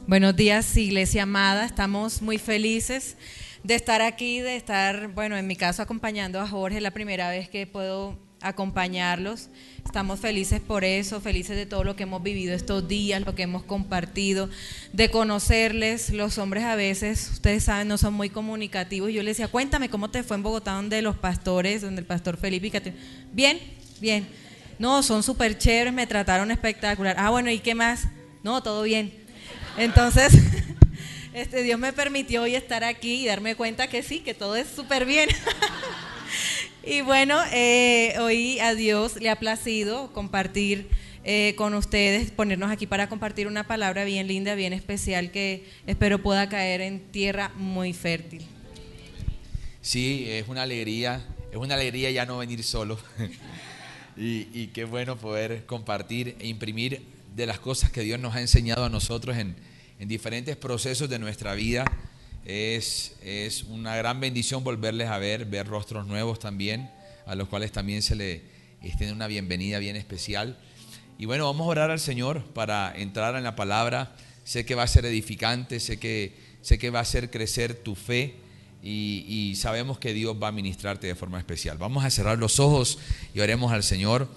Buenos días, iglesia amada. Estamos muy felices de estar aquí, bueno, en mi caso acompañando a Jorge. Es la primera vez que puedo acompañarlos. Estamos felices por eso, felices de todo lo que hemos vivido estos días, lo que hemos compartido, de conocerles. Los hombres a veces, ustedes saben, no son muy comunicativos. Yo les decía, cuéntame cómo te fue en Bogotá, donde los pastores, donde el pastor Felipe y Caterina. Bien, bien. No, son súper chéveres, me trataron espectacular. Ah, bueno, ¿y qué más? No, todo bien. Entonces, Dios me permitió hoy estar aquí y darme cuenta que sí, que todo es súper bien. Y bueno, hoy a Dios le ha placido compartir con ustedes, ponernos aquí para compartir una palabra bien linda, bien especial, que espero pueda caer en tierra muy fértil. Sí, es una alegría ya no venir solo. y qué bueno poder compartir e imprimir de las cosas que Dios nos ha enseñado a nosotros en diferentes procesos de nuestra vida. Es una gran bendición volverles a ver rostros nuevos también, a los cuales también se le extiende una bienvenida bien especial. Y bueno, vamos a orar al Señor para entrar en la palabra. Sé que va a ser edificante, sé que va a hacer crecer tu fe y sabemos que Dios va a ministrarte de forma especial. Vamos a cerrar los ojos y oremos al Señor.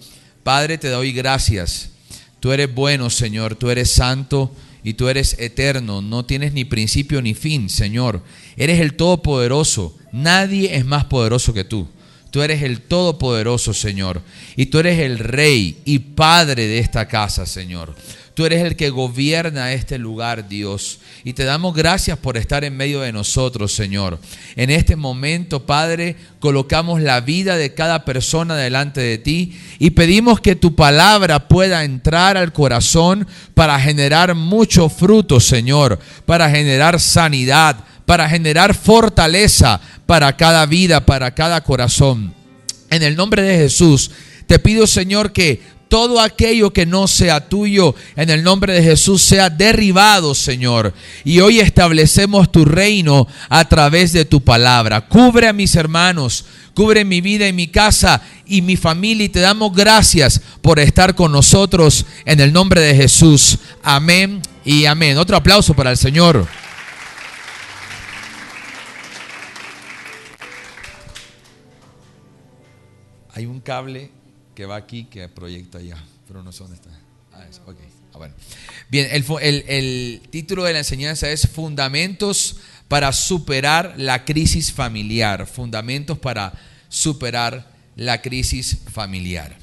Padre, te doy gracias. Tú eres bueno, Señor, tú eres santo y tú eres eterno, no tienes ni principio ni fin, Señor. Eres el Todopoderoso, nadie es más poderoso que tú. Tú eres el Todopoderoso, Señor, y tú eres el Rey y Padre de esta casa, Señor. Tú eres el que gobierna este lugar, Dios, y te damos gracias por estar en medio de nosotros, Señor. En este momento, Padre, colocamos la vida de cada persona delante de ti y pedimos que tu palabra pueda entrar al corazón para generar mucho fruto, Señor, para generar sanidad, para generar fortaleza para cada vida, para cada corazón. En el nombre de Jesús, te pido, Señor, que todo aquello que no sea tuyo, en el nombre de Jesús, sea derribado, Señor. Y hoy establecemos tu reino a través de tu palabra. Cubre a mis hermanos, cubre mi vida y mi casa y mi familia. Y te damos gracias por estar con nosotros en el nombre de Jesús. Amén y amén. Otro aplauso para el Señor. Hay un cable que va aquí, que proyecta allá, pero no sé dónde está. Okay. Bueno. Bien, el título de la enseñanza es Fundamentos para superar la crisis familiar. Fundamentos para superar la crisis familiar.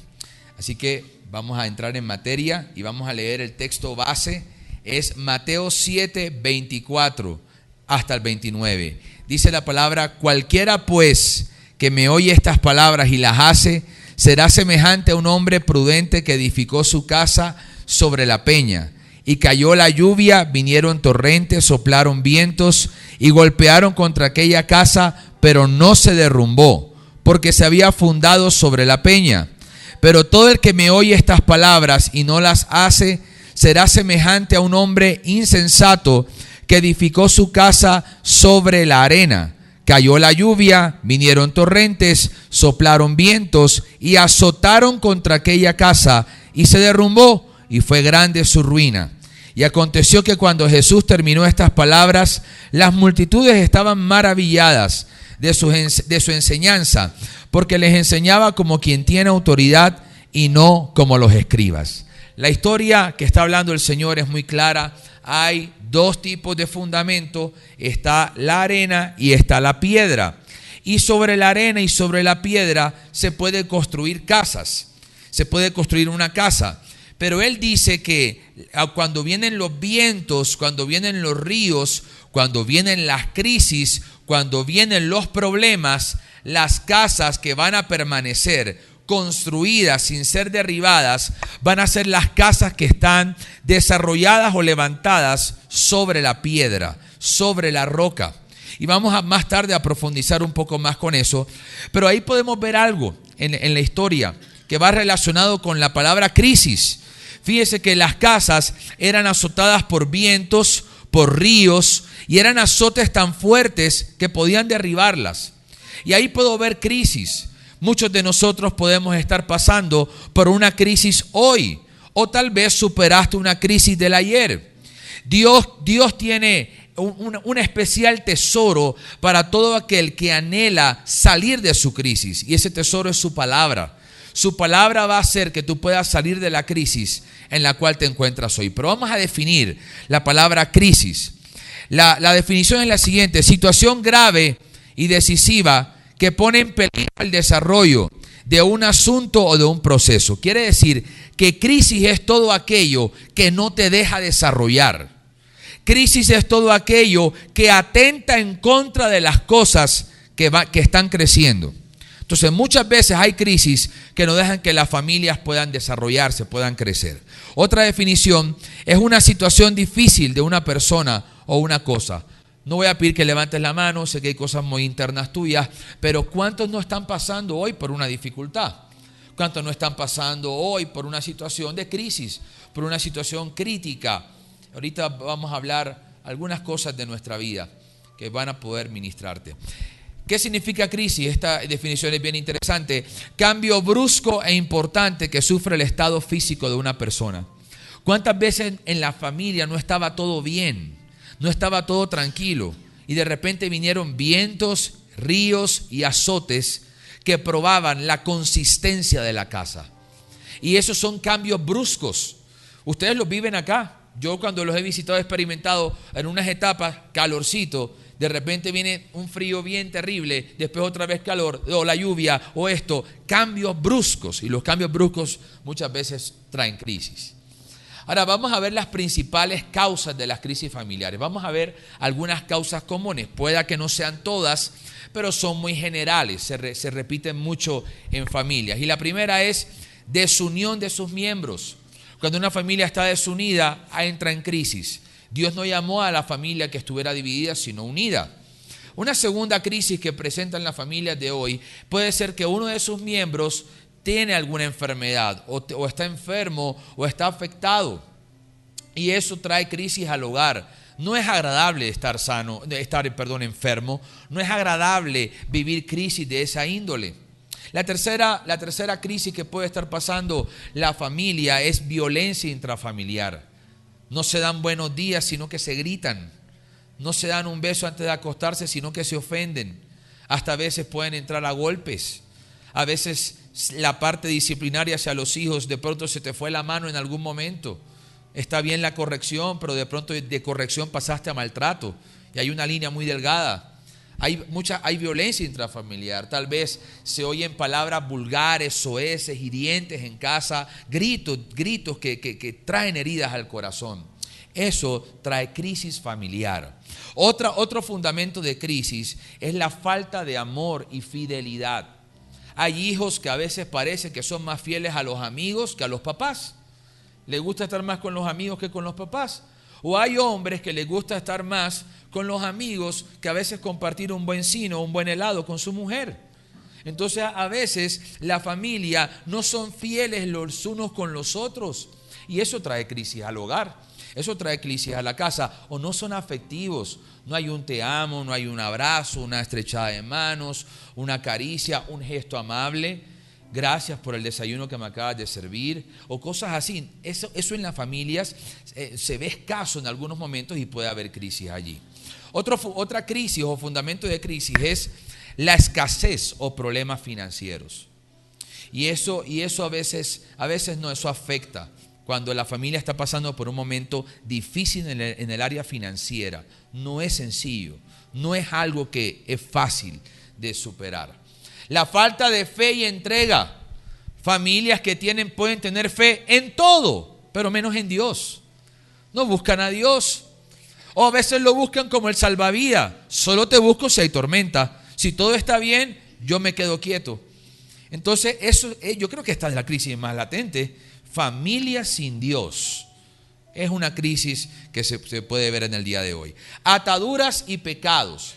Así que vamos a entrar en materia y vamos a leer el texto base. Es Mateo 7, 24 hasta el 29. Dice la palabra: cualquiera pues que me oye estas palabras y las hace, será semejante a un hombre prudente que edificó su casa sobre la peña. Y cayó la lluvia, vinieron torrentes, soplaron vientos y golpearon contra aquella casa, pero no se derrumbó, porque se había fundado sobre la peña. Pero todo el que me oye estas palabras y no las hace, será semejante a un hombre insensato que edificó su casa sobre la arena. Cayó la lluvia, vinieron torrentes, soplaron vientos y azotaron contra aquella casa y se derrumbó, y fue grande su ruina. Y aconteció que cuando Jesús terminó estas palabras, las multitudes estaban maravilladas de su enseñanza, porque les enseñaba como quien tiene autoridad y no como los escribas. La historia que está hablando el Señor es muy clara. Hay dos tipos de fundamento, está la arena y está la piedra. Y sobre la arena y sobre la piedra se puede construir casas, se puede construir una casa. Pero Él dice que cuando vienen los vientos, cuando vienen los ríos, cuando vienen las crisis, cuando vienen los problemas, las casas que van a permanecer construidas sin ser derribadas van a ser las casas que están desarrolladas o levantadas sobre la piedra, sobre la roca. Y vamos más tarde a profundizar un poco más con eso, pero ahí podemos ver algo en la historia que va relacionado con la palabra crisis. Fíjese que las casas eran azotadas por vientos, por ríos, y eran azotes tan fuertes que podían derribarlas. Y ahí puedo ver crisis. Muchos de nosotros podemos estar pasando por una crisis hoy, o tal vez superaste una crisis del ayer. Dios tiene un especial tesoro para todo aquel que anhela salir de su crisis. Y ese tesoro es su palabra. Su palabra va a hacer que tú puedas salir de la crisis en la cual te encuentras hoy. Pero vamos a definir la palabra crisis. La definición es la siguiente: situación grave y decisiva que pone en peligro el desarrollo de un asunto o de un proceso. Quiere decir que crisis es todo aquello que no te deja desarrollar. Crisis es todo aquello que atenta en contra de las cosas que están creciendo. Entonces, muchas veces hay crisis que no dejan que las familias puedan desarrollarse, puedan crecer. Otra definición es una situación difícil de una persona o una cosa. No voy a pedir que levantes la mano, sé que hay cosas muy internas tuyas, pero ¿cuántos no están pasando hoy por una dificultad? ¿Cuántos no están pasando hoy por una situación de crisis, por una situación crítica? Ahorita vamos a hablar algunas cosas de nuestra vida que van a poder ministrarte. ¿Qué significa crisis? Esta definición es bien interesante. Cambio brusco e importante que sufre el estado físico de una persona. ¿Cuántas veces en la familia no estaba todo bien? No estaba todo tranquilo. Y de repente vinieron vientos, ríos y azotes que probaban la consistencia de la casa. Y esos son cambios bruscos. Ustedes los viven acá. Yo cuando los he visitado he experimentado en unas etapas calorcito. De repente viene un frío bien terrible, después otra vez calor, o la lluvia, o esto, cambios bruscos. Y los cambios bruscos muchas veces traen crisis. Ahora vamos a ver las principales causas de las crisis familiares. Vamos a ver algunas causas comunes. Pueda que no sean todas, pero son muy generales, se repiten mucho en familias. Y la primera es desunión de sus miembros. Cuando una familia está desunida, entra en crisis. Dios no llamó a la familia que estuviera dividida, sino unida. Una segunda crisis que presentan las familias de hoy puede ser que uno de sus miembros tiene alguna enfermedad o está enfermo o está afectado. Y eso trae crisis al hogar. No es agradable estar enfermo. No es agradable vivir crisis de esa índole. La tercera crisis que puede estar pasando la familia es violencia intrafamiliar. No se dan buenos días, sino que se gritan. No se dan un beso antes de acostarse, sino que se ofenden. Hasta a veces pueden entrar a golpes. A veces la parte disciplinaria hacia los hijos, de pronto se te fue la mano en algún momento. Está bien la corrección, pero de pronto de corrección pasaste a maltrato. Y hay una línea muy delgada. Hay violencia intrafamiliar. Tal vez se oyen palabras vulgares, soeces, hirientes en casa, gritos que traen heridas al corazón. Eso trae crisis familiar. Otro fundamento de crisis es la falta de amor y fidelidad. Hay hijos que a veces parece que son más fieles a los amigos que a los papás. Les gusta estar más con los amigos que con los papás. O hay hombres que les gusta estar más con los amigos que a veces compartir un buen cine o un buen helado con su mujer. Entonces a veces la familia no son fieles los unos con los otros y eso trae crisis al hogar, eso trae crisis a la casa. O no son afectivos, no hay un te amo, no hay un abrazo, una estrechada de manos, una caricia, un gesto amable. Gracias por el desayuno que me acabas de servir, o cosas así. Eso en las familias se ve escaso en algunos momentos y puede haber crisis allí. Otra crisis o fundamento de crisis es la escasez o problemas financieros. Y eso a veces no, eso afecta cuando la familia está pasando por un momento difícil en el área financiera. No es sencillo, no es algo que es fácil de superar. La falta de fe y entrega. Familias que pueden tener fe en todo, pero menos en Dios. No buscan a Dios. O a veces lo buscan como el salvavidas. Solo te busco si hay tormenta. Si todo está bien, yo me quedo quieto. Entonces, yo creo que esta es la crisis más latente. Familia sin Dios. Es una crisis que se puede ver en el día de hoy. Ataduras y pecados.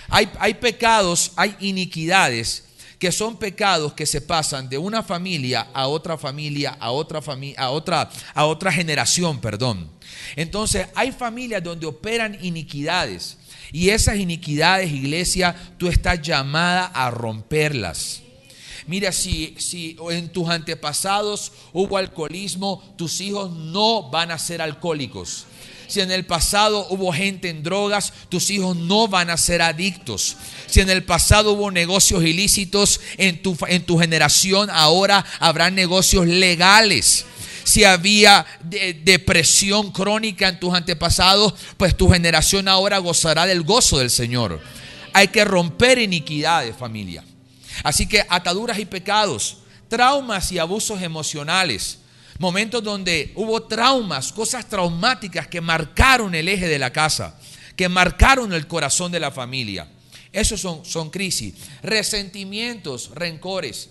Hay pecados, hay iniquidades que son pecados que se pasan de una familia a otra familia, a otra generación, perdón. Entonces, hay familias donde operan iniquidades y esas iniquidades, iglesia, tú estás llamada a romperlas. Mira, si en tus antepasados hubo alcoholismo, tus hijos no van a ser alcohólicos. Si en el pasado hubo gente en drogas, tus hijos no van a ser adictos. Si en el pasado hubo negocios ilícitos, en tu generación ahora habrá negocios legales. Si había depresión crónica en tus antepasados, pues tu generación ahora gozará del gozo del Señor. Hay que romper iniquidades, familia. Así que ataduras y pecados, traumas y abusos emocionales, momentos donde hubo traumas, cosas traumáticas que marcaron el eje de la casa, que marcaron el corazón de la familia. Esos son crisis. Resentimientos, rencores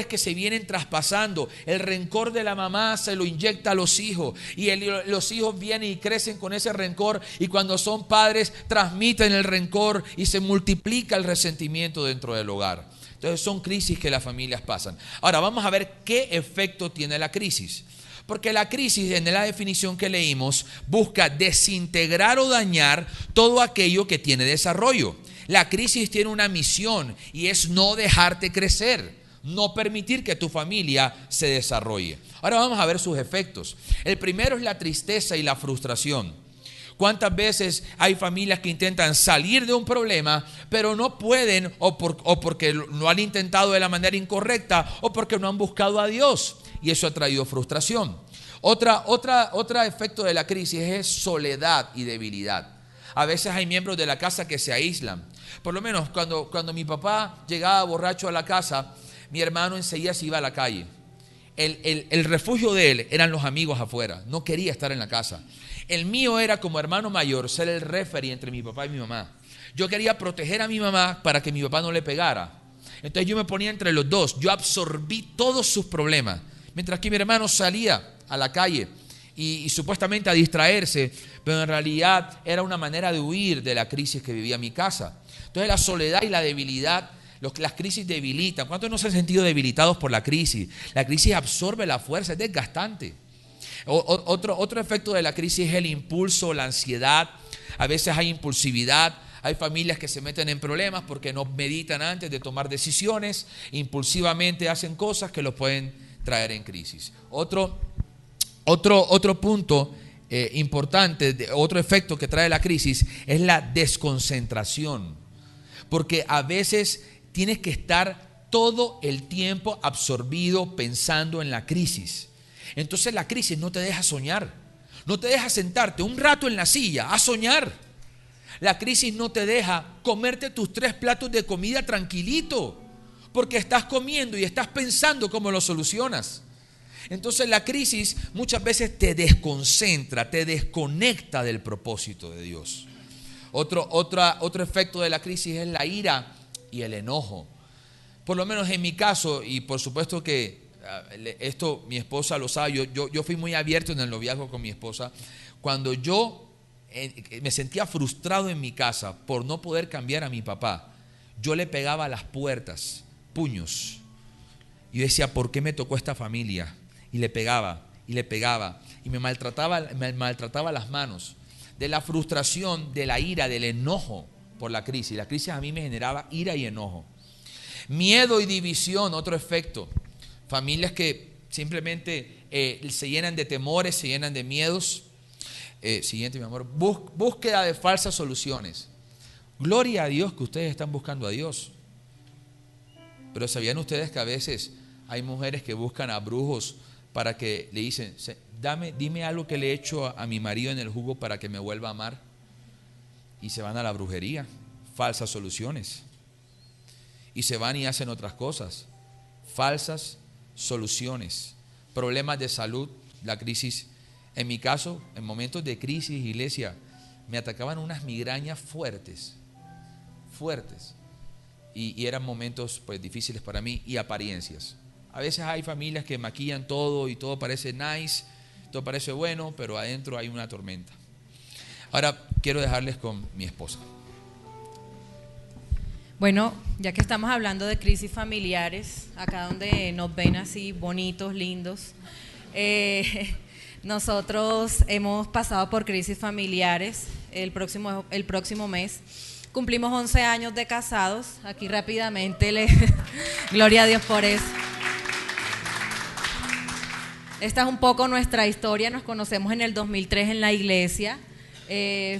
que se vienen traspasando. El rencor de la mamá se lo inyecta a los hijos y los hijos vienen y crecen con ese rencor, y cuando son padres transmiten el rencor y se multiplica el resentimiento dentro del hogar. Entonces son crisis que las familias pasan. Ahora vamos a ver qué efecto tiene la crisis. Porque la crisis, en la definición que leímos, busca desintegrar o dañar todo aquello que tiene desarrollo. La crisis tiene una misión y es no dejarte crecer, no permitir que tu familia se desarrolle. Ahora vamos a ver sus efectos. El primero es la tristeza y la frustración. ¿Cuántas veces hay familias que intentan salir de un problema, pero no pueden, o porque lo han intentado de la manera incorrecta, o porque no han buscado a Dios? Y eso ha traído frustración. Otro efecto de la crisis es soledad y debilidad. A veces hay miembros de la casa que se aíslan. Por lo menos cuando mi papá llegaba borracho a la casa, mi hermano enseguida se iba a la calle. El refugio de él eran los amigos afuera. No quería estar en la casa. El mío era, como hermano mayor, ser el referee entre mi papá y mi mamá. Yo quería proteger a mi mamá para que mi papá no le pegara. Entonces yo me ponía entre los dos. Yo absorbí todos sus problemas, mientras que mi hermano salía a la calle y supuestamente a distraerse, pero en realidad era una manera de huir de la crisis que vivía mi casa. Entonces la soledad y la debilidad, las crisis debilitan. ¿Cuántos no se han sentido debilitados por la crisis? La crisis absorbe la fuerza, es desgastante. Otro efecto de la crisis es el impulso, la ansiedad. A veces hay impulsividad. Hay familias que se meten en problemas porque no meditan antes de tomar decisiones. Impulsivamente hacen cosas que los pueden traer en crisis. Otro punto importante, otro efecto que trae la crisis es la desconcentración. Porque a veces tienes que estar todo el tiempo absorbido pensando en la crisis. Entonces la crisis no te deja soñar, no te deja sentarte un rato en la silla a soñar. La crisis no te deja comerte tus 3 platos de comida tranquilito, porque estás comiendo y estás pensando cómo lo solucionas. Entonces la crisis muchas veces te desconcentra, te desconecta del propósito de Dios. Otro efecto de la crisis es la ira y el enojo. Por lo menos en mi caso, y por supuesto que esto mi esposa lo sabe, yo fui muy abierto en el noviazgo con mi esposa. Cuando yo me sentía frustrado en mi casa por no poder cambiar a mi papá, yo le pegaba a las puertas, puños. Y yo decía, ¿por qué me tocó esta familia? Y le pegaba, y me maltrataba las manos. De la frustración, de la ira, del enojo por la crisis. La crisis a mí me generaba ira y enojo. Miedo y división, otro efecto. Familias que simplemente se llenan de temores, se llenan de miedos. Siguiente, mi amor. Búsqueda de falsas soluciones. Gloria a Dios que ustedes están buscando a Dios. Pero ¿sabían ustedes que a veces hay mujeres que buscan a brujos para que le dicen, dime algo que le he hecho a mi marido en el jugo para que me vuelva a amar? Y se van a la brujería, falsas soluciones. Y se van y hacen otras cosas, falsas soluciones. Problemas de salud, la crisis. En mi caso, en momentos de crisis, iglesia, me atacaban unas migrañas fuertes. Y eran momentos pues difíciles para mí, y apariencias. A veces hay familias que maquillan todo y todo parece nice, todo parece bueno, pero adentro hay una tormenta. Ahora quiero dejarles con mi esposa. Bueno, ya que estamos hablando de crisis familiares, acá donde nos ven así bonitos, lindos, nosotros hemos pasado por crisis familiares. El próximo mes cumplimos 11 años de casados. Aquí rápidamente, gloria a Dios por eso. Esta es un poco nuestra historia. Nos conocemos en el 2003 en la iglesia.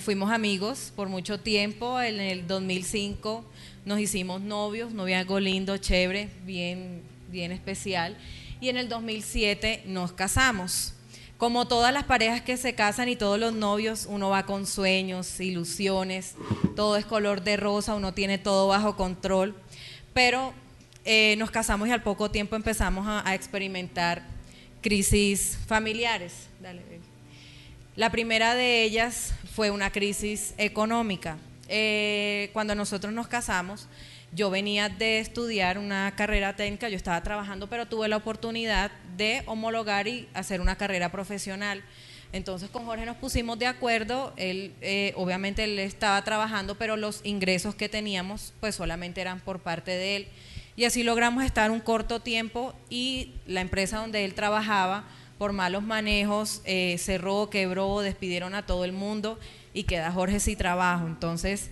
Fuimos amigos por mucho tiempo. En el 2005 nos hicimos novios, noviazgo lindo, chévere, bien, bien especial. Y en el 2007 nos casamos. Como todas las parejas que se casan y todos los novios, uno va con sueños, ilusiones, todo es color de rosa, uno tiene todo bajo control, pero nos casamos y al poco tiempo empezamos a experimentar crisis familiares. Dale. La primera de ellas fue una crisis económica. Cuando nosotros nos casamos, yo venía de estudiar una carrera técnica, yo estaba trabajando, pero tuve la oportunidad de homologar y hacer una carrera profesional. Entonces con Jorge nos pusimos de acuerdo, él obviamente él estaba trabajando, pero los ingresos que teníamos pues solamente eran por parte de él. Y así logramos estar un corto tiempo y la empresa donde él trabajaba, por malos manejos, cerró, quebró, despidieron a todo el mundo y queda Jorge sin trabajo. Entonces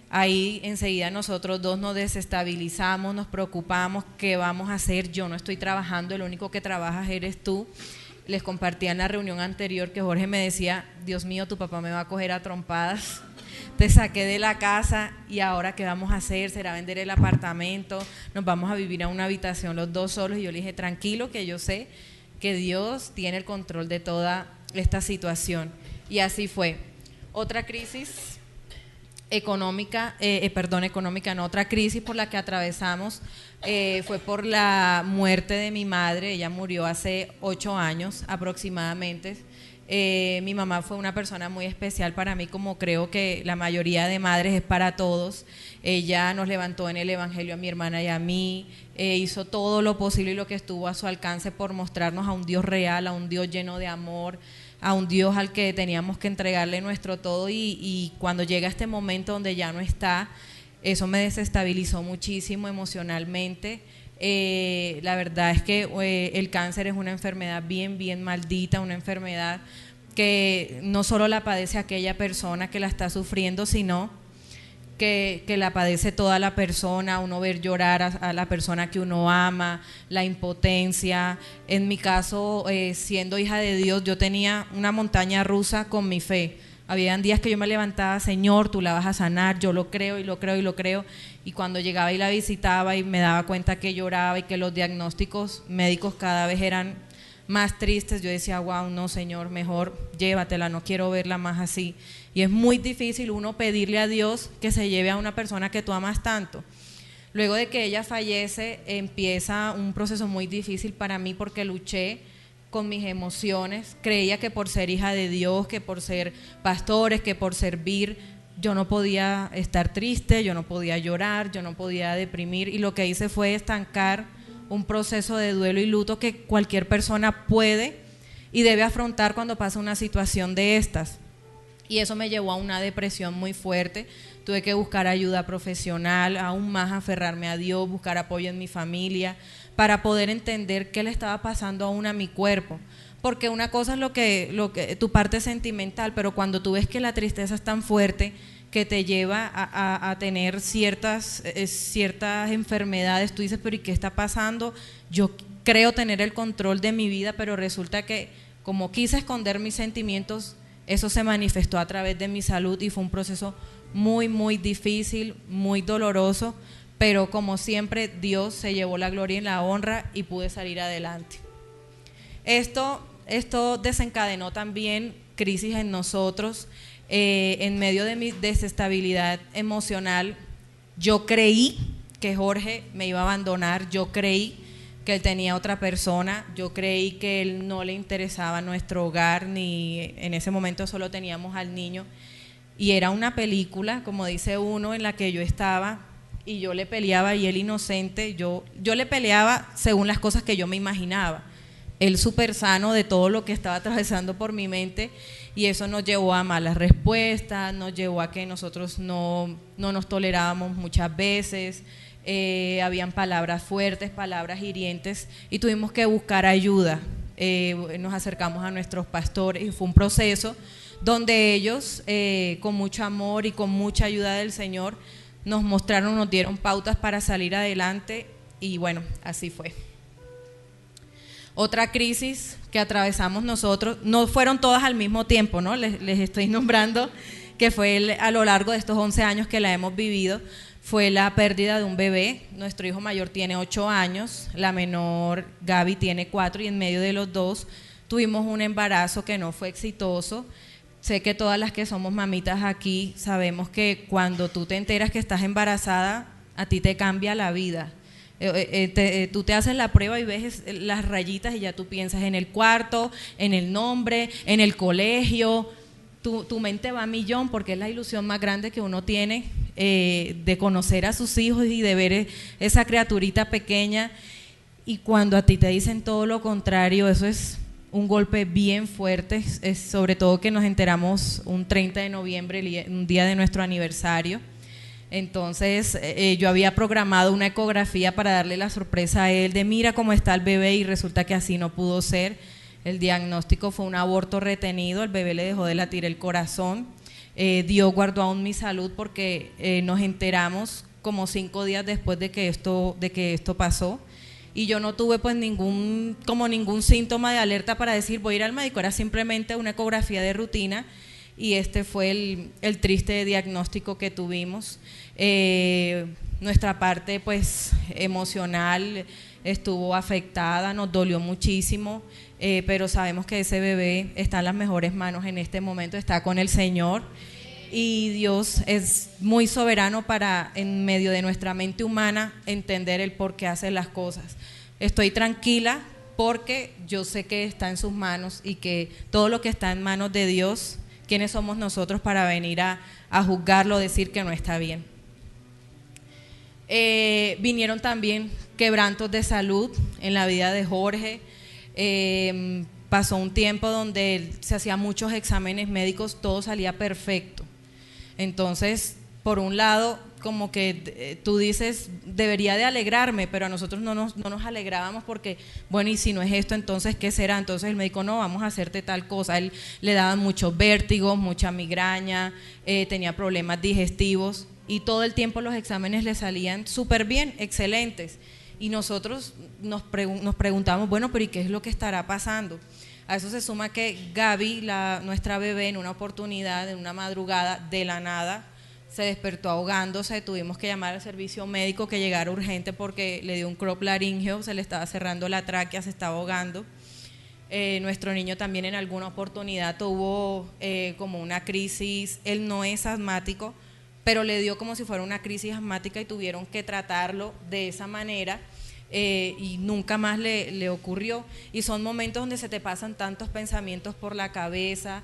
ahí enseguida nosotros dos nos desestabilizamos, nos preocupamos, ¿qué vamos a hacer? Yo no estoy trabajando, el único que trabajas eres tú. Les compartía en la reunión anterior que Jorge me decía, Dios mío, tu papá me va a coger a trompadas, te saqué de la casa y ahora ¿qué vamos a hacer? ¿Será vender el apartamento? ¿Nos vamos a vivir a una habitación los dos solos? Y yo le dije, tranquilo, que yo sé que Dios tiene el control de toda esta situación. Y así fue. Otra crisis económica, otra crisis por la que atravesamos fue por la muerte de mi madre. Ella murió hace 8 años aproximadamente. Mi mamá fue una persona muy especial para mí, como creo que la mayoría de madres es para todos. Ella nos levantó en el evangelio a mi hermana y a mí, hizo todo lo posible y lo que estuvo a su alcance por mostrarnos a un Dios real, a un Dios lleno de amor, a un Dios al que teníamos que entregarle nuestro todo, y cuando llega este momento donde ya no está, eso me desestabilizó muchísimo emocionalmente. La verdad es que el cáncer es una enfermedad bien, bien maldita, una enfermedad que no solo la padece aquella persona que la está sufriendo, sino que la padece toda la persona, uno ver llorar a la persona que uno ama, la impotencia. En mi caso, siendo hija de Dios, yo tenía una montaña rusa con mi fe. Habían días que yo me levantaba, Señor, tú la vas a sanar, yo lo creo y lo creo y lo creo. Y cuando llegaba y la visitaba y me daba cuenta que lloraba y que los diagnósticos médicos cada vez eran más tristes, yo decía, wow, no, Señor, mejor llévatela, no quiero verla más así. Y es muy difícil uno pedirle a Dios que se lleve a una persona que tú amas tanto. Luego de que ella fallece, empieza un proceso muy difícil para mí porque luché con mis emociones. Creía que por ser hija de Dios, que por ser pastores, que por servir, yo no podía estar triste, yo no podía llorar, yo no podía deprimir, y lo que hice fue estancar un proceso de duelo y luto que cualquier persona puede y debe afrontar cuando pasa una situación de estas. Y eso me llevó a una depresión muy fuerte. Tuve que buscar ayuda profesional, aún más aferrarme a Dios, buscar apoyo en mi familia para poder entender qué le estaba pasando aún a mi cuerpo. Porque una cosa es lo que tu parte sentimental, pero cuando tú ves que la tristeza es tan fuerte que te lleva a tener ciertas enfermedades, tú dices, pero ¿y qué está pasando? Yo creo tener el control de mi vida, pero resulta que como quise esconder mis sentimientos, eso se manifestó a través de mi salud y fue un proceso muy, muy difícil, muy doloroso, pero como siempre Dios se llevó la gloria y la honra y pude salir adelante. Esto desencadenó también crisis en nosotros. En medio de mi desestabilidad emocional, yo creí que Jorge me iba a abandonar, yo creí que él tenía otra persona, yo creí que él no le interesaba nuestro hogar, ni en ese momento solo teníamos al niño, y era una película, como dice uno, en la que yo estaba y yo le peleaba y él inocente, yo le peleaba según las cosas que yo me imaginaba, él súper sano de todo lo que estaba atravesando por mi mente, y eso nos llevó a malas respuestas, nos llevó a que nosotros no nos tolerábamos muchas veces. Habían palabras fuertes, palabras hirientes, y tuvimos que buscar ayuda. Nos acercamos a nuestros pastores y fue un proceso donde ellos, con mucho amor y con mucha ayuda del Señor, nos dieron pautas para salir adelante, y bueno, así fue. Otra crisis que atravesamos nosotros, no fueron todas al mismo tiempo, ¿no? Les estoy nombrando que fue a lo largo de estos 11 años que la hemos vivido, fue la pérdida de un bebé. Nuestro hijo mayor tiene 8 años, la menor Gaby tiene 4 y en medio de los dos tuvimos un embarazo que no fue exitoso. Sé que todas las que somos mamitas aquí sabemos que cuando tú te enteras que estás embarazada, a ti te cambia la vida. Tú te haces la prueba y ves las rayitas y ya tú piensas en el cuarto, en el nombre, en el colegio. Tu mente va a millón porque es la ilusión más grande que uno tiene de conocer a sus hijos y de ver esa criaturita pequeña. Y cuando a ti te dicen todo lo contrario, eso es un golpe bien fuerte, sobre todo que nos enteramos un 30 de noviembre, un día de nuestro aniversario. Entonces yo había programado una ecografía para darle la sorpresa a él de mira cómo está el bebé y resulta que así no pudo ser. El diagnóstico fue un aborto retenido, el bebé le dejó de latir el corazón. Dios guardó aún mi salud porque nos enteramos como 5 días después de que esto pasó. Y yo no tuve pues ningún síntoma de alerta para decir voy a ir al médico, era simplemente una ecografía de rutina y este fue el triste diagnóstico que tuvimos. Nuestra parte pues emocional estuvo afectada, nos dolió muchísimo, pero sabemos que ese bebé está en las mejores manos en este momento, está con el Señor. Y Dios es muy soberano para, en medio de nuestra mente humana, entender el por qué hace las cosas. Estoy tranquila porque yo sé que está en sus manos y que todo lo que está en manos de Dios, ¿quiénes somos nosotros para venir a juzgarlo, decir que no está bien? Vinieron también quebrantos de salud en la vida de Jorge. Pasó un tiempo donde él se hacía muchos exámenes médicos, todo salía perfecto. Entonces, por un lado, como que tú dices, debería de alegrarme, pero a nosotros no nos alegrábamos porque, bueno, y si no es esto, entonces, ¿qué será? Entonces el médico, no, vamos a hacerte tal cosa. Él le daban muchos vértigos, mucha migraña, tenía problemas digestivos y todo el tiempo los exámenes le salían súper bien, excelentes. Y nosotros nos preguntamos, bueno, pero ¿y qué es lo que estará pasando? A eso se suma que Gaby, nuestra bebé, en una oportunidad, en una madrugada, de la nada, se despertó ahogándose, tuvimos que llamar al servicio médico que llegara urgente porque le dio un crop laríngeo, se le estaba cerrando la tráquea, se estaba ahogando. Nuestro niño también en alguna oportunidad tuvo como una crisis, él no es asmático, pero le dio como si fuera una crisis asmática y tuvieron que tratarlo de esa manera. Y nunca más le ocurrió, y son momentos donde se te pasan tantos pensamientos por la cabeza.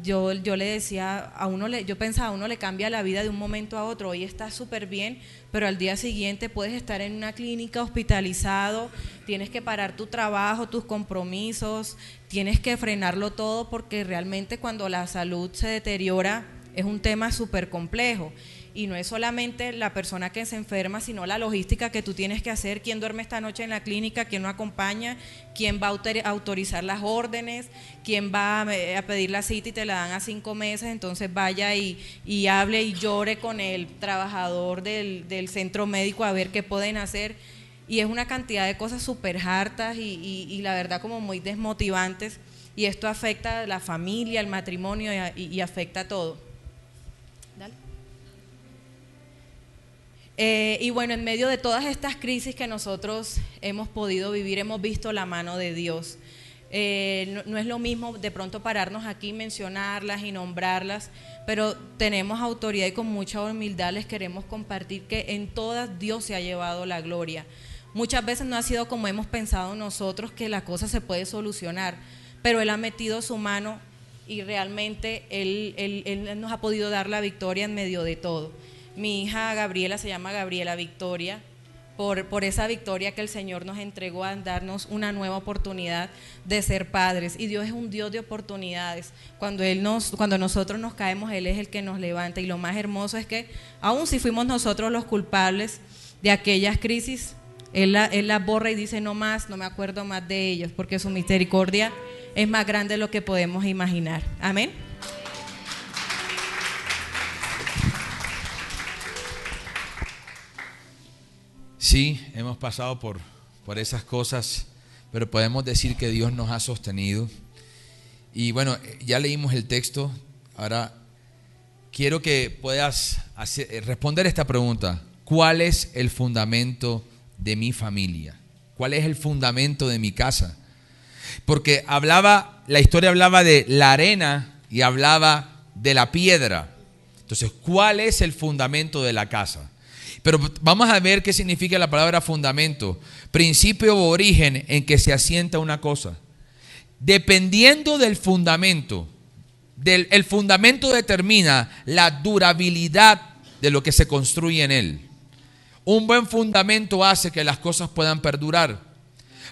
Yo le decía a uno, yo pensaba, a uno le cambia la vida de un momento a otro, hoy estás súper bien, pero al día siguiente puedes estar en una clínica hospitalizado, tienes que parar tu trabajo, tus compromisos, tienes que frenarlo todo porque realmente cuando la salud se deteriora es un tema súper complejo. Y no es solamente la persona que se enferma, sino la logística que tú tienes que hacer, quién duerme esta noche en la clínica, quién lo acompaña, quién va a autorizar las órdenes, quién va a pedir la cita y te la dan a 5 meses, entonces vaya y hable y llore con el trabajador del centro médico a ver qué pueden hacer. Y es una cantidad de cosas súper hartas y la verdad como muy desmotivantes, y esto afecta a la familia, el matrimonio y afecta a todo. Dale. Y bueno, en medio de todas estas crisis que nosotros hemos podido vivir, hemos visto la mano de Dios. No es lo mismo de pronto pararnos aquí, mencionarlas y nombrarlas, pero tenemos autoridad y con mucha humildad les queremos compartir que en todas Dios se ha llevado la gloria. Muchas veces no ha sido como hemos pensado nosotros que la cosa se puede solucionar, pero Él ha metido su mano y realmente Él nos ha podido dar la victoria en medio de todo. Mi hija Gabriela se llama Gabriela Victoria, por esa victoria que el Señor nos entregó a darnos una nueva oportunidad de ser padres. Y Dios es un Dios de oportunidades. Cuando nosotros nos caemos, Él es el que nos levanta. Y lo más hermoso es que, aun si fuimos nosotros los culpables de aquellas crisis, Él las borra y dice, no más, no me acuerdo más de ellos, porque su misericordia es más grande de lo que podemos imaginar. Amén. Sí, hemos pasado por esas cosas, pero podemos decir que Dios nos ha sostenido. Y bueno, ya leímos el texto. Ahora quiero que puedas responder esta pregunta. ¿Cuál es el fundamento de mi familia? ¿Cuál es el fundamento de mi casa? Porque la historia hablaba de la arena y hablaba de la piedra. Entonces, ¿cuál es el fundamento de la casa? Pero vamos a ver qué significa la palabra fundamento. Principio o origen en que se asienta una cosa. Dependiendo del fundamento, el fundamento determina la durabilidad de lo que se construye en él. Un buen fundamento hace que las cosas puedan perdurar.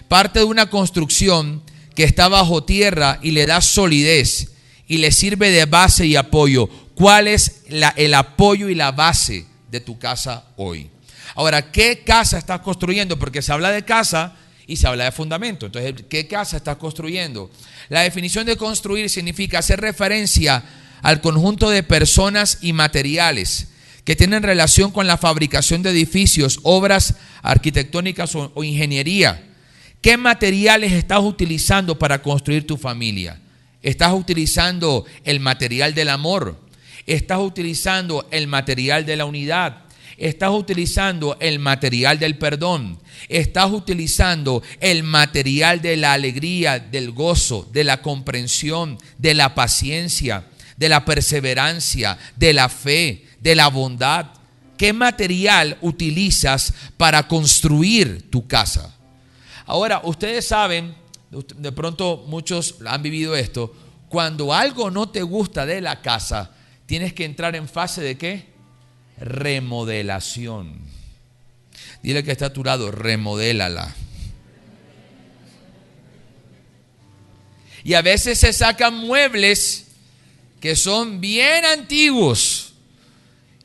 Parte de una construcción que está bajo tierra y le da solidez y le sirve de base y apoyo. ¿Cuál es el apoyo y la base de tu casa hoy? Ahora, ¿qué casa estás construyendo? Porque se habla de casa y se habla de fundamento. Entonces, ¿qué casa estás construyendo? La definición de construir significa hacer referencia al conjunto de personas y materiales que tienen relación con la fabricación de edificios, obras arquitectónicas o ingeniería. ¿Qué materiales estás utilizando para construir tu familia? ¿Estás utilizando el material del amor? ¿Estás utilizando el material de la unidad? ¿Estás utilizando el material del perdón? ¿Estás utilizando el material de la alegría, del gozo, de la comprensión, de la paciencia, de la perseverancia, de la fe, de la bondad? ¿Qué material utilizas para construir tu casa? Ahora, ustedes saben, de pronto muchos han vivido esto, cuando algo no te gusta de la casa, tienes que entrar en fase de ¿qué? Remodelación. Dile que está a tu lado, remodélala. Y a veces se sacan muebles que son bien antiguos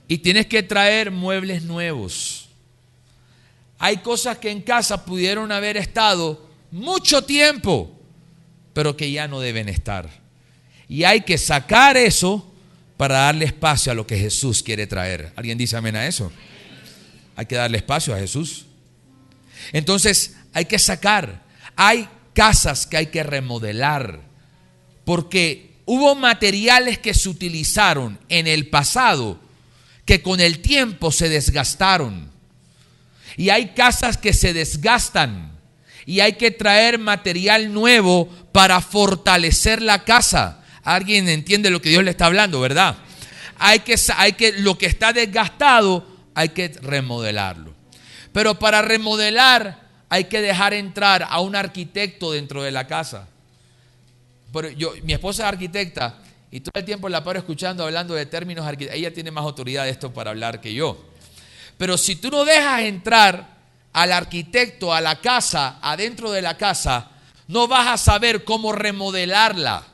y tienes que traer muebles nuevos. Hay cosas que en casa pudieron haber estado mucho tiempo, pero que ya no deben estar. Y hay que sacar eso para darle espacio a lo que Jesús quiere traer. ¿Alguien dice amén a eso? Hay que darle espacio a Jesús. Entonces hay que sacar. Hay casas que hay que remodelar, porque hubo materiales que se utilizaron en el pasado que con el tiempo se desgastaron. Y hay casas que se desgastan y hay que traer material nuevo para fortalecer la casa. Alguien entiende lo que Dios le está hablando, ¿verdad? Lo que está desgastado hay que remodelarlo. Pero para remodelar hay que dejar entrar a un arquitecto dentro de la casa. Mi esposa es arquitecta y todo el tiempo la paro escuchando hablando de términos arquitectónicos. Ella tiene más autoridad de esto para hablar que yo. Pero si tú no dejas entrar al arquitecto a la casa, adentro de la casa, no vas a saber cómo remodelarla.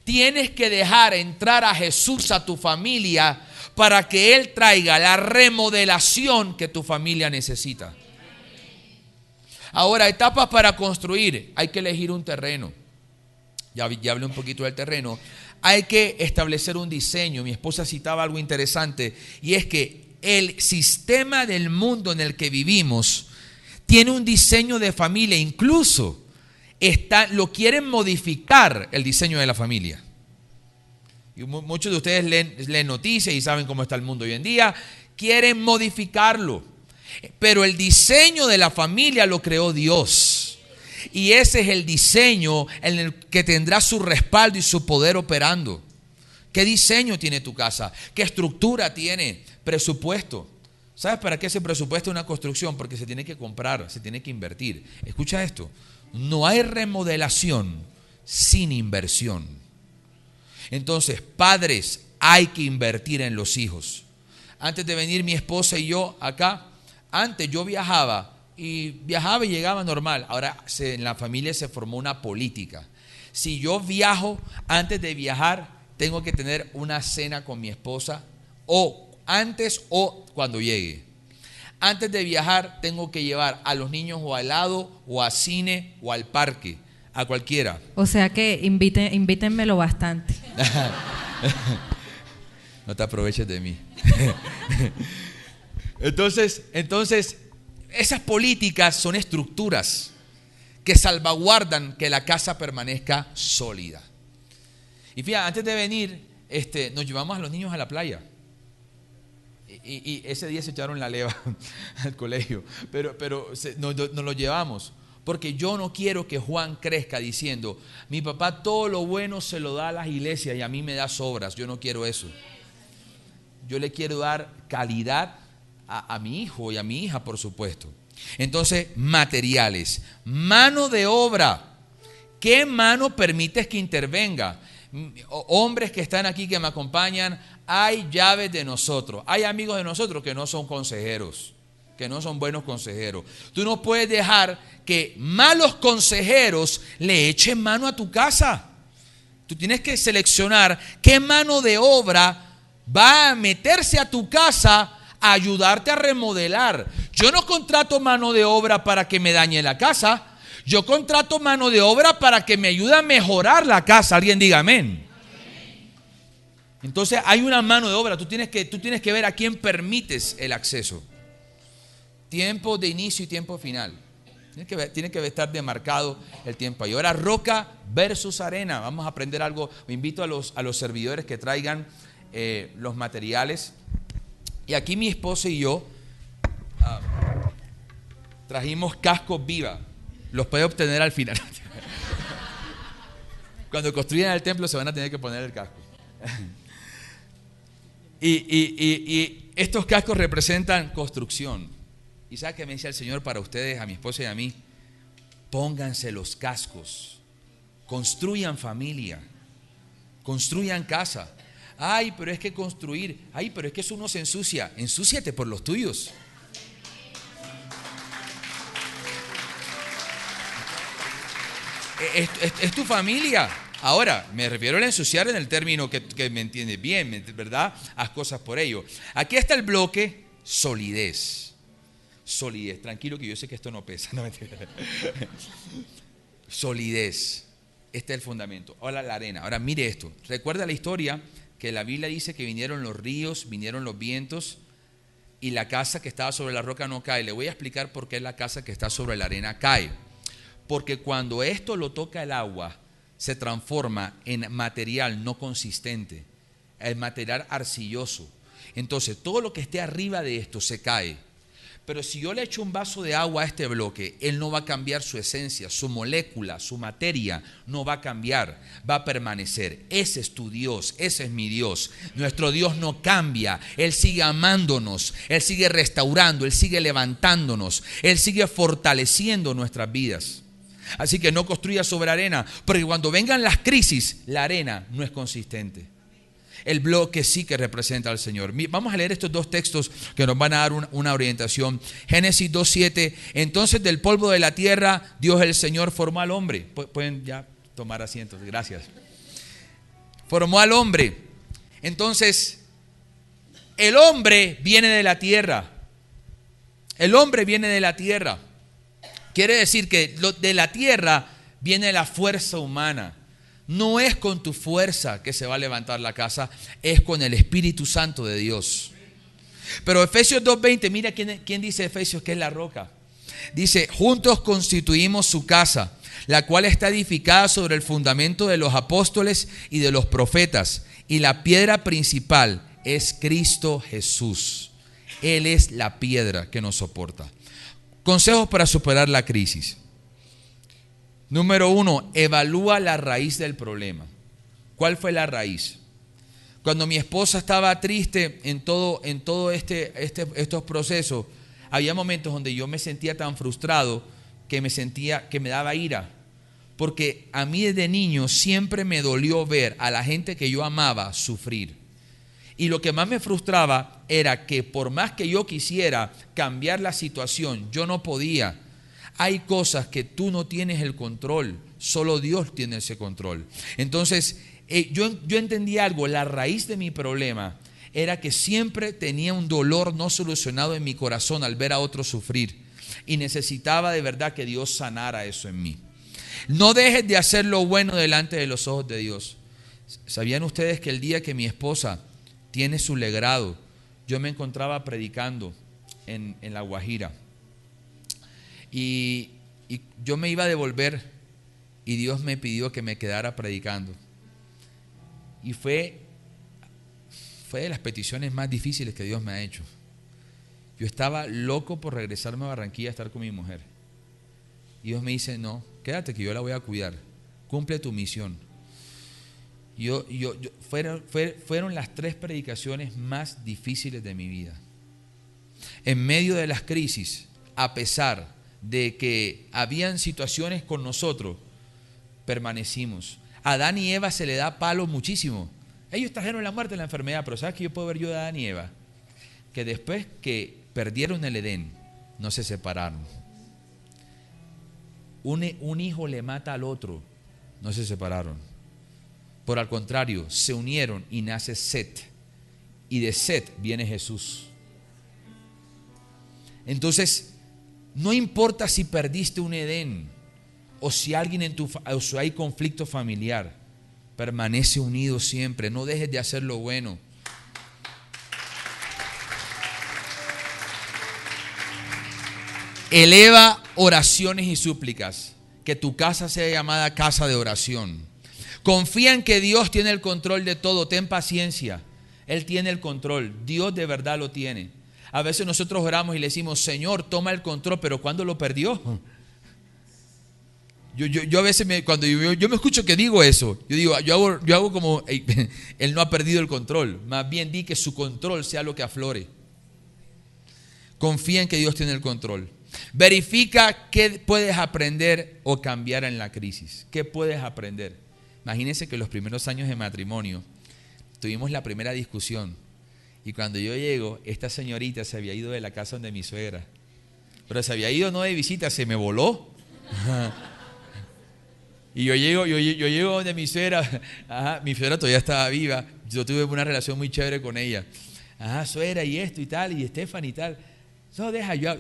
Tienes que dejar entrar a Jesús a tu familia para que Él traiga la remodelación que tu familia necesita. Ahora, etapas para construir. Hay que elegir un terreno. Ya hablé un poquito del terreno. Hay que establecer un diseño. Mi esposa citaba algo interesante y es que el sistema del mundo en el que vivimos tiene un diseño de familia. Incluso lo quieren modificar el diseño de la familia. Y muchos de ustedes leen noticias y saben cómo está el mundo hoy en día. Quieren modificarlo. Pero el diseño de la familia lo creó Dios. Y ese es el diseño en el que tendrá su respaldo y su poder operando. ¿Qué diseño tiene tu casa? ¿Qué estructura tiene? Presupuesto. ¿Sabes para qué se presupuesta una construcción? Porque se tiene que comprar, se tiene que invertir. Escucha esto. No hay remodelación sin inversión. Entonces, padres, hay que invertir en los hijos. Antes de venir mi esposa y yo acá, antes yo viajaba y llegaba normal. Ahora en la familia se formó una política. Si yo viajo, antes de viajar, tengo que tener una cena con mi esposa, o antes o cuando llegue. Antes de viajar, tengo que llevar a los niños o al helado, o a cine, o al parque, a cualquiera. O sea que invítenmelo bastante. No te aproveches de mí. Entonces, esas políticas son estructuras que salvaguardan que la casa permanezca sólida. Y fíjate, antes de venir, nos llevamos a los niños a la playa. Y ese día se echaron la leva al colegio, pero nos lo llevamos. Porque yo no quiero que Juan crezca diciendo, mi papá todo lo bueno se lo da a las iglesias y a mí me da sobras. Yo no quiero eso. Yo le quiero dar calidad a mi hijo y a mi hija, por supuesto. Entonces, materiales, mano de obra. ¿Qué mano permites que intervenga? Hombres que están aquí, que me acompañan, hay llaves de nosotros. Hay amigos de nosotros que no son consejeros, que no son buenos consejeros. Tú no puedes dejar que malos consejeros le echen mano a tu casa. Tú tienes que seleccionar qué mano de obra va a meterse a tu casa a ayudarte a remodelar. Yo no contrato mano de obra para que me dañe la casa. Yo contrato mano de obra para que me ayude a mejorar la casa. Alguien diga amén. Entonces hay una mano de obra. Tú tienes que ver a quién permites el acceso. Tiempo de inicio y tiempo final. Tiene que estar demarcado el tiempo. Y ahora roca versus arena. Vamos a aprender algo. Me invito a los servidores que traigan los materiales. Y aquí mi esposa y yo trajimos cascos Viva. Los puede obtener al final. Cuando construyan el templo se van a tener que poner el casco. Y estos cascos representan construcción. ¿Y sabe qué me decía el Señor para ustedes, a mi esposa y a mí? Pónganse los cascos. Construyan familia. Construyan casa. Ay, pero es que construir. Ay, pero es que eso uno se ensucia. Ensúciate por los tuyos. Es tu familia. Ahora, me refiero al ensuciar en el término que me entiende bien, ¿verdad? Haz cosas por ello. Aquí está el bloque solidez. Solidez. Tranquilo que yo sé que esto no pesa. No, solidez. Este es el fundamento. Ahora la arena. Ahora mire esto. Recuerda la historia que la Biblia dice que vinieron los ríos, vinieron los vientos y la casa que estaba sobre la roca no cae. Le voy a explicar por qué la casa que está sobre la arena cae. Porque cuando esto lo toca el agua, se transforma en material no consistente, en material arcilloso. Entonces, todo lo que esté arriba de esto se cae. Pero si yo le echo un vaso de agua a este bloque, él no va a cambiar su esencia, su molécula, su materia no va a cambiar, va a permanecer. Ese es tu Dios, ese es mi Dios. Nuestro Dios no cambia, Él sigue amándonos, Él sigue restaurando, Él sigue levantándonos, Él sigue fortaleciendo nuestras vidas. Así que no construya sobre arena, porque cuando vengan las crisis, la arena no es consistente. El bloque sí que representa al Señor. Vamos a leer estos dos textos que nos van a dar una orientación. Génesis 2:7. Entonces del polvo de la tierra, Dios el Señor formó al hombre. Pueden ya tomar asientos, gracias. Formó al hombre. Entonces, el hombre viene de la tierra. El hombre viene de la tierra. Quiere decir que de la tierra viene la fuerza humana. No es con tu fuerza que se va a levantar la casa, es con el Espíritu Santo de Dios. Pero Efesios 2:20, mira quién dice Efesios que es la roca. Dice, juntos constituimos su casa, la cual está edificada sobre el fundamento de los apóstoles y de los profetas. Y la piedra principal es Cristo Jesús. Él es la piedra que nos soporta. Consejos para superar la crisis. Número 1, evalúa la raíz del problema. ¿Cuál fue la raíz? Cuando mi esposa estaba triste en todo estos procesos, había momentos donde yo me sentía tan frustrado que me daba ira. Porque a mí desde niño siempre me dolió ver a la gente que yo amaba sufrir. Y lo que más me frustraba era que por más que yo quisiera cambiar la situación, yo no podía. Hay cosas que tú no tienes el control, solo Dios tiene ese control. Entonces, yo entendí algo, la raíz de mi problema era que siempre tenía un dolor no solucionado en mi corazón al ver a otros sufrir. Y necesitaba de verdad que Dios sanara eso en mí. No dejes de hacer lo bueno delante de los ojos de Dios. ¿Sabían ustedes que el día que mi esposa tiene su legrado, yo me encontraba predicando en La Guajira? Y Y yo me iba a devolver y Dios me pidió que me quedara predicando. Y fue de las peticiones más difíciles que Dios me ha hecho. Yo estaba loco por regresarme a Barranquilla a estar con mi mujer. Y Dios me dice, no, quédate que yo la voy a cuidar. Cumple tu misión. Fueron las 3 predicaciones más difíciles de mi vida. En medio de las crisis, a pesar de que habían situaciones con nosotros, permanecimos. A Adán y Eva se le da palo muchísimo. Ellos trajeron la muerte y la enfermedad, pero ¿sabes qué yo puedo ver yo de Adán y Eva? Que después que perdieron el Edén, no se separaron. Un hijo le mata al otro, no se separaron. Por al contrario, se unieron y nace Set. Y de Set viene Jesús. Entonces, no importa si perdiste un Edén o si alguien o si hay conflicto familiar, permanece unido siempre. No dejes de hacer lo bueno. Eleva oraciones y súplicas. Que tu casa sea llamada casa de oración. Confía en que Dios tiene el control de todo. Ten paciencia. Él tiene el control. Dios de verdad lo tiene. A veces nosotros oramos y le decimos, Señor, toma el control, pero ¿cuándo lo perdió? Yo a veces, cuando yo me escucho que digo eso, yo hago como, Él no ha perdido el control. Más bien di que su control sea lo que aflore. Confía en que Dios tiene el control. Verifica qué puedes aprender o cambiar en la crisis. ¿Qué puedes aprender? Imagínense que los primeros años de matrimonio tuvimos la primera discusión. Y cuando yo llego, esta señorita se había ido de la casa donde mi suegra. Pero se había ido no de visita, se me voló. Y yo llego donde mi suegra. Mi suegra todavía estaba viva. Yo tuve una relación muy chévere con ella. Suegra, y esto y tal, y Estefan y tal. No, deja yo.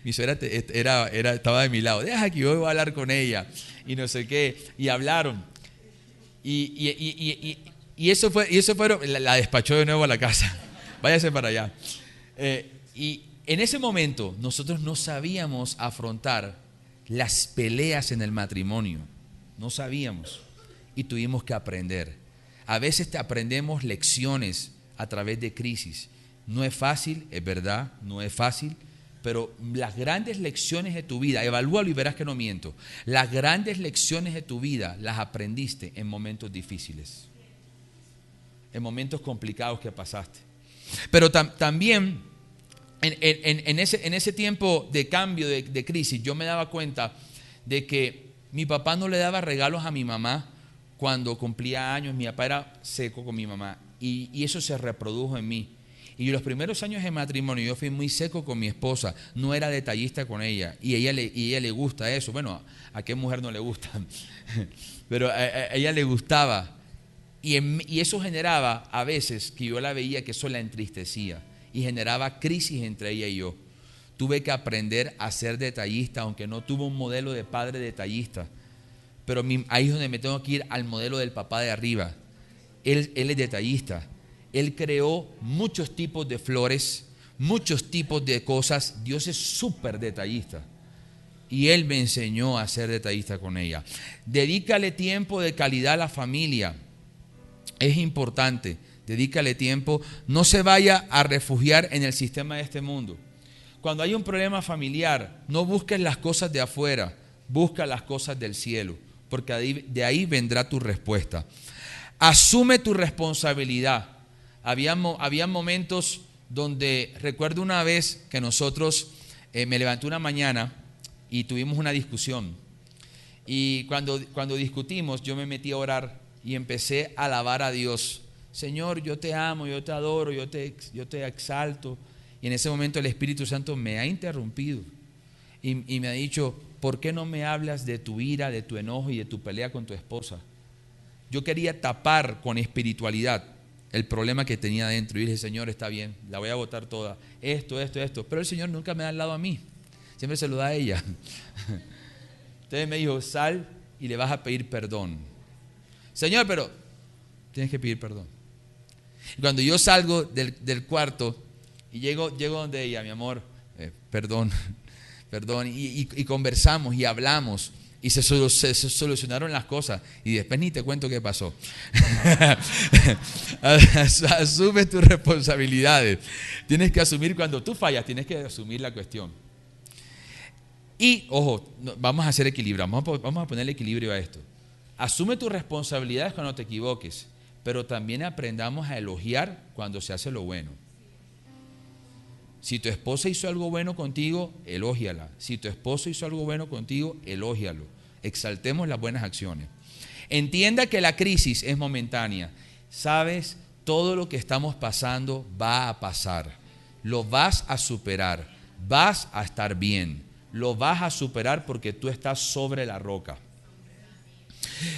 Mi suegra estaba de mi lado. Deja que yo voy a hablar con ella. Y no sé qué. Y hablaron. Y eso fue, la despachó de nuevo a la casa. Váyase para allá. Y en ese momento nosotros no sabíamos afrontar las peleas en el matrimonio. No sabíamos. Y tuvimos que aprender. A veces aprendemos lecciones a través de crisis. No es fácil, es verdad, no es fácil. Pero las grandes lecciones de tu vida, evalúalo y verás que no miento. Las grandes lecciones de tu vida las aprendiste en momentos difíciles. En momentos complicados que pasaste. Pero también en ese tiempo de cambio, de crisis, yo me daba cuenta de que mi papá no le daba regalos a mi mamá cuando cumplía años. Mi papá era seco con mi mamá y eso se reprodujo en mí. Y los primeros años de matrimonio yo fui muy seco con mi esposa, no era detallista con ella y a ella le gusta eso. Bueno, ¿a qué mujer no le gusta? Pero a ella le gustaba. Y eso generaba a veces que yo la veía que eso la entristecía y generaba crisis entre ella y yo. Tuve que aprender a ser detallista, aunque no tuve un modelo de padre detallista. Pero ahí es donde me tengo que ir al modelo del papá de arriba. Él es detallista. Él creó muchos tipos de flores, muchos tipos de cosas. Dios es súper detallista. Y Él me enseñó a ser detallista con ella. Dedícale tiempo de calidad a la familia. Es importante, dedícale tiempo, no se vaya a refugiar en el sistema de este mundo. Cuando hay un problema familiar, no busques las cosas de afuera, busca las cosas del cielo, porque de ahí vendrá tu respuesta. Asume tu responsabilidad. Había momentos donde, recuerdo una vez que nosotros, me levanté una mañana y tuvimos una discusión. Y cuando discutimos, yo me metí a orar y empecé a alabar a Dios. Señor, yo te amo, yo te adoro, yo te exalto. Y en ese momento el Espíritu Santo me ha interrumpido y me ha dicho, ¿por qué no me hablas de tu ira, de tu enojo y de tu pelea con tu esposa? Yo quería tapar con espiritualidad el problema que tenía dentro. Y dije, Señor, está bien, la voy a botar toda. Esto. Pero el Señor nunca me da al lado a mí. Siempre se lo da a ella. Entonces me dijo, sal y le vas a pedir perdón. Señor, pero tienes que pedir perdón. Y cuando yo salgo del cuarto y llego donde ella, mi amor, perdón, perdón, y conversamos y hablamos. Y se solucionaron las cosas. Y después ni te cuento qué pasó. Asume tus responsabilidades. Tienes que asumir cuando tú fallas, tienes que asumir la cuestión. Y, ojo, vamos a hacer equilibrio. Vamos a ponerle equilibrio a esto. Asume tus responsabilidades cuando te equivoques. Pero también aprendamos a elogiar cuando se hace lo bueno. Si tu esposa hizo algo bueno contigo, elógiala. Si tu esposo hizo algo bueno contigo, elógialo. Exaltemos las buenas acciones. Entienda que la crisis es momentánea. Sabes, todo lo que estamos pasando va a pasar. Lo vas a superar. Vas a estar bien. Lo vas a superar porque tú estás sobre la roca.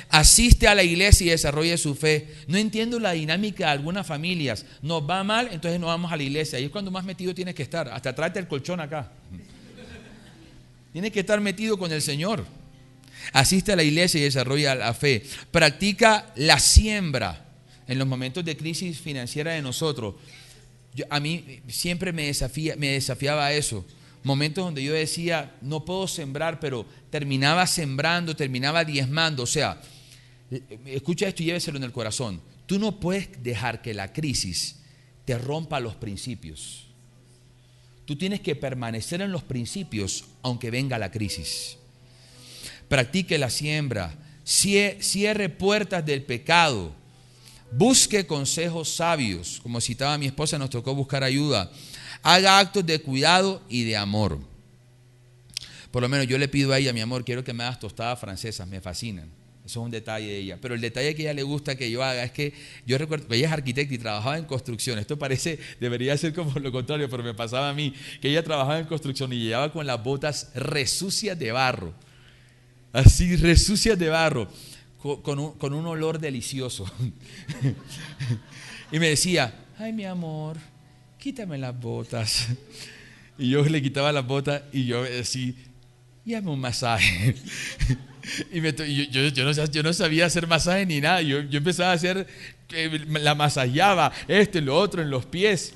Asiste a la iglesia y desarrolle su fe. No entiendo la dinámica de algunas familias. Nos va mal, entonces no vamos a la iglesia. Ahí es cuando más metido tienes que estar. Hasta tráete el colchón acá. Tienes que estar metido con el Señor. Asiste a la iglesia y desarrolla la fe. Practica la siembra en los momentos de crisis financiera de nosotros. A mí siempre me desafiaba eso. Momentos donde yo decía, no puedo sembrar, pero terminaba sembrando, terminaba diezmando. O sea, escucha esto y lléveselo en el corazón. Tú no puedes dejar que la crisis te rompa los principios. Tú tienes que permanecer en los principios aunque venga la crisis. Practique la siembra, cierre puertas del pecado, busque consejos sabios. Como citaba mi esposa, nos tocó buscar ayuda. Haga actos de cuidado y de amor. Por lo menos yo le pido a ella, mi amor, quiero que me hagas tostadas francesas, me fascinan. Eso es un detalle de ella. Pero el detalle que a ella le gusta que yo haga es que yo recuerdo, ella es arquitecta y trabajaba en construcción. Esto debería ser como lo contrario, pero me pasaba a mí, que ella trabajaba en construcción y llegaba con las botas resucias de barro. Así, resucias de barro, con un olor delicioso. Y me decía, ay mi amor, quítame las botas. Y yo le quitaba las botas y yo así, y hazme un masaje. Y yo no sabía hacer masaje ni nada. Yo empezaba a hacer, la masajeaba, esto y lo otro en los pies.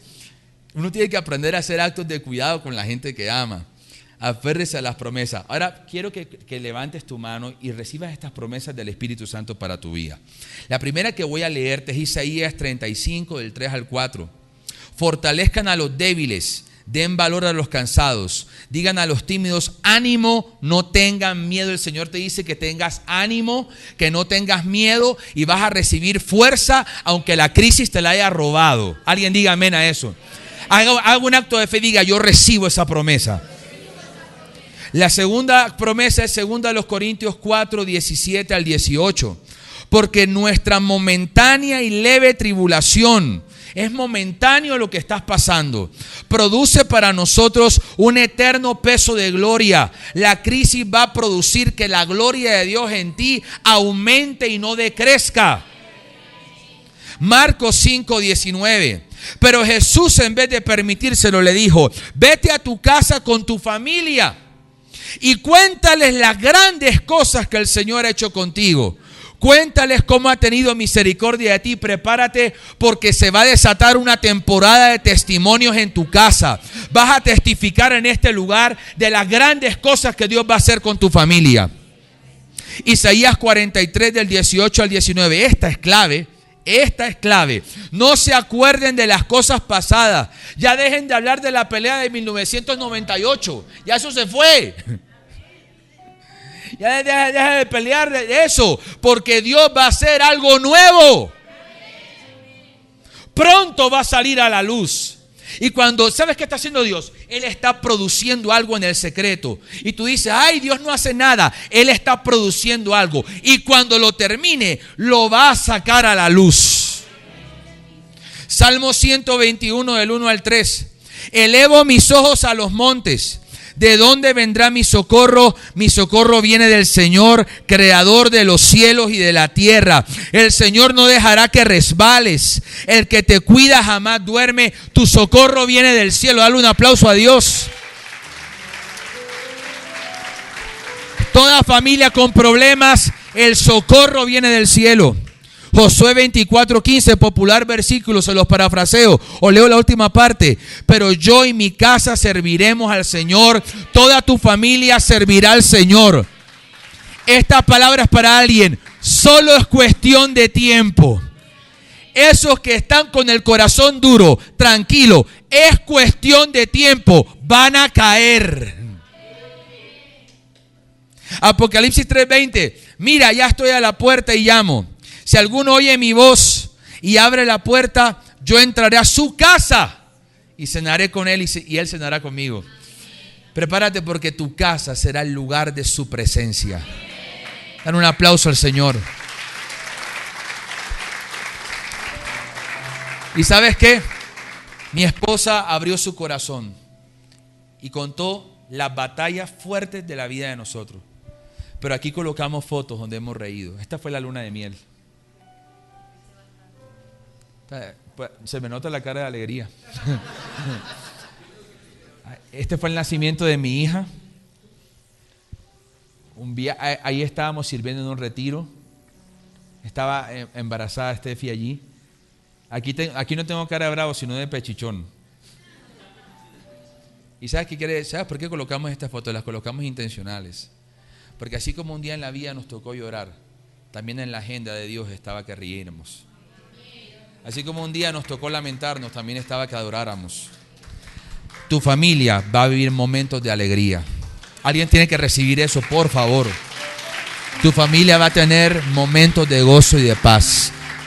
Uno tiene que aprender a hacer actos de cuidado con la gente que ama. Aférrese a las promesas. Ahora quiero que levantes tu mano y recibas estas promesas del Espíritu Santo para tu vida. La primera que voy a leerte es Isaías 35, del 3 al 4. Fortalezcan a los débiles, den valor a los cansados, digan a los tímidos, ánimo, no tengan miedo. El Señor te dice que tengas ánimo, que no tengas miedo y vas a recibir fuerza aunque la crisis te la haya robado. Alguien diga amén a eso. Haga un acto de fe, diga yo recibo esa promesa. La segunda promesa es 2 Corintios 4, 17 al 18. Porque nuestra momentánea y leve tribulación, es momentáneo lo que estás pasando, produce para nosotros un eterno peso de gloria. La crisis va a producir que la gloria de Dios en ti aumente y no decrezca. Marcos 5, 19. Pero Jesús, en vez de permitírselo, le dijo, vete a tu casa con tu familia y cuéntales las grandes cosas que el Señor ha hecho contigo. Cuéntales cómo ha tenido misericordia de ti. Prepárate porque se va a desatar una temporada de testimonios en tu casa. Vas a testificar en este lugar de las grandes cosas que Dios va a hacer con tu familia. Isaías 43 del 18 al 19. Esta es clave. Esta es clave. No se acuerden de las cosas pasadas. Ya dejen de hablar de la pelea de 1998. Ya eso se fue. Ya deja de pelear de eso, porque Dios va a hacer algo nuevo. Pronto va a salir a la luz. Y cuando, ¿sabes qué está haciendo Dios? Él está produciendo algo en el secreto. Y tú dices, ay, Dios no hace nada. Él está produciendo algo. Y cuando lo termine, lo va a sacar a la luz. Salmo 121, del 1 al 3. Elevo mis ojos a los montes. ¿De dónde vendrá mi socorro? Mi socorro viene del Señor, creador de los cielos y de la tierra. El Señor no dejará que resbales. El que te cuida jamás duerme. Tu socorro viene del cielo. Dale un aplauso a Dios. Toda familia con problemas, el socorro viene del cielo. Josué 24:15, popular versículo, se los parafraseo o leo la última parte. Pero yo y mi casa serviremos al Señor, toda tu familia servirá al Señor. Estas palabras para alguien, solo es cuestión de tiempo. Esos que están con el corazón duro, tranquilo, es cuestión de tiempo, van a caer. Apocalipsis 3:20, mira, ya estoy a la puerta y llamo. Si alguno oye mi voz y abre la puerta, yo entraré a su casa y cenaré con él y él cenará conmigo. Prepárate porque tu casa será el lugar de su presencia. Dan un aplauso al Señor. ¿Y sabes qué? Mi esposa abrió su corazón y contó las batallas fuertes de la vida de nosotros. Pero aquí colocamos fotos donde hemos reído. Esta fue la luna de miel. Se me nota la cara de alegría. Este fue el nacimiento de mi hija. Ahí estábamos sirviendo en un retiro. Estaba embarazada Steffi allí. Aquí no tengo cara de bravo, sino de pechichón. ¿Y sabes qué quiere? ¿Sabes por qué colocamos estas fotos? Las colocamos intencionales. Porque así como un día en la vida nos tocó llorar, también en la agenda de Dios estaba que riéramos. Así como un día nos tocó lamentarnos, también estaba que adoráramos. Tu familia va a vivir momentos de alegría. Alguien tiene que recibir eso, por favor. Tu familia va a tener momentos de gozo y de paz.